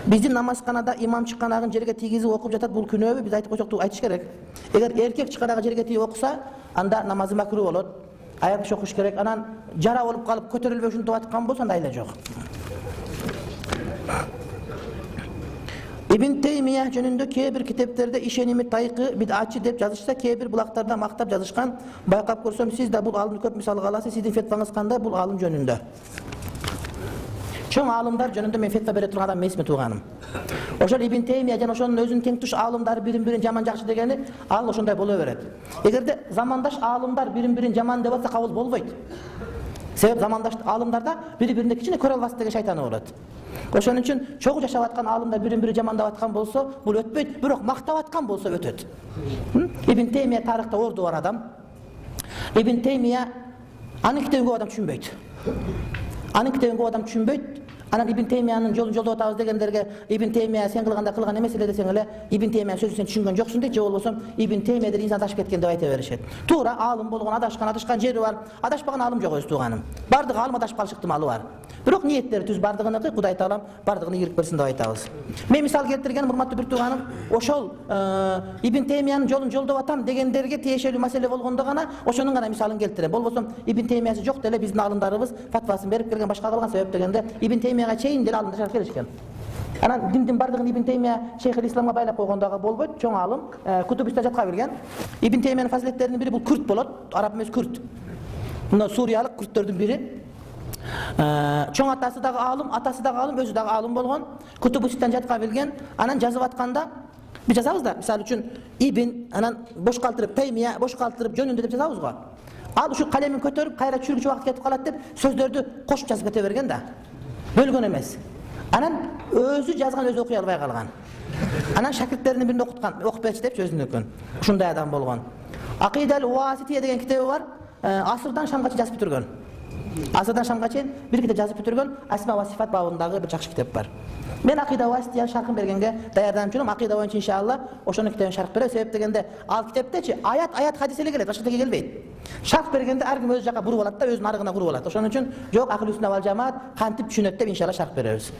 Биздин намазканада имам чыкканагын жерге тийгизип окуп жатат, бул күнөөбү? Биз айтып койсок деп айтыш керек. Эгер эркек чыкканагы жерге тийип окуса, анда намазы макруу болот. Аяк киши окуш керек. Анан жара болуп калып көтөрүлбөй ушинтип аткан болсо анда эле жок. Ibn Taymiyyah жөнүндө кээ бир китептерде ишеними тайкы бидатчы деп жазышса, кээ бир булактарда мактап жазышкан. Байкап көрсөм, сиз да бул алымды көп мисалга аласыз. Сиздин фетваңыз кандай бул алым жөнүндө? Чоң алымдар жөнүндө мен фетва бере турган адам эмесмин тууганым. Ошол Ibn Taymiyyah жана ошонун өзүнүн тең туш алымдары бирин-бирин жаман жакшы дегени, ал ошондой боло берет. Эгерде замандаш алымдар бирин-бирин жаман деп атса, кабыл болбойт. Себеп замандаш алымдарда бири-бирине кичине көрө албасын деген шайтаны болот. Ошон үчүн чогуу жашап аткан алымдар бирин-бири жамандап аткан болсо, бул өтпөйт, бирок мактап аткан болсо өтөт. Ibn Taymiyyah тарыхта орду бар адам. Ibn Taymiyyah анын китебин көп адам түшүнбөйт. Анын китебин көп адам түшүнбөйт. Анан Ibn Taymiyyah'нын жолун жолдоп атабыз дегендерге Ibn Taymiyyah сен кылганда кылган эмес эле десең эле, Ibn Taymiyyah сөзүн сен түшүнгөн жоксуң дейт, же болбосо Ibn Taymiyyah инсан адашып кеткен деп айта беришет. Туура алым болгон, адашкан жери бар, адашпаган алым жок өз тууганым. Бардыгы алым адашып калыш ыктымалы бар. Бирок ниеттери түз бардыгыныкы Кудай Таалам бардыгын ийгилик берсин деп айтабыз. Мен мисал келтиргеним, урматтуу бир тууганым, ошол Ibn Taymiyyah'нын жолун жолдоп атам дегендерге тиешелүү маселе болгондо гана ошонун гана мисалын келтирем. Болбосо Ibn Taymiyyah жок деле биздин алымдарыбыз фатвасын берип келген, башка кылган себеп дегенде Ibn Taymiyyah'га чейин деле алымдар шарт келишкен. Анан диндин бардыгын Ibn Taymiyyah Шейхул Исламга байлап койгондогу болбойт, чоң алым, Кутуб-ис жатка билген. Ibn Taymiyyah'нын фазилеттеринин бири бул күрт болот, араб эмес күрт. Мына суриялык күрттөрдүн бири. Чоң атасы дагы алым, өзү дагы алым болгон. Кутуб-ис жатка билген. Анан жазып атканда биз жазабыз да, мисалы үчүн Ibn, анан бош калтырып Taymiyyah, бош калтырып жөнүндө деп жазабыз го. Ал ушу калемин көтөрүп, кайра чүргүчү убакыт кетип калат деп сөздөрдү кошуп жазып кете берген да. Бөлгөн эмес. Анан өзү жазган, өзү окуй албай калган. Анан шакирттеринин бирин окуп берчи деп өзүнүкүн. Ушундай адам болгон. Акидал Уасития деген китеби бар. Асырдан Шамга жазып бүтүргөн. Асырдан Шамга чейин бир китеп жазып бүтүргөн. Асма ва сифат бабындагы бир жакшы китеп бар. Мен Акида Уаситияны шархын бергенге даярданып жүрөм. Акида боюнча иншалла ошонун китебин шарх берем. Себеп дегенде ал китептечи аят хадис эле келет, башка деге келбейт. Шарх бергенде ар ким өз жака буруп алат да, өзүнүн арыгына куруп алат. Ошон үчүн жок, Ахлус Сүннат вал Жамаат кантип түшүнөт деп иншалла шарх беребиз.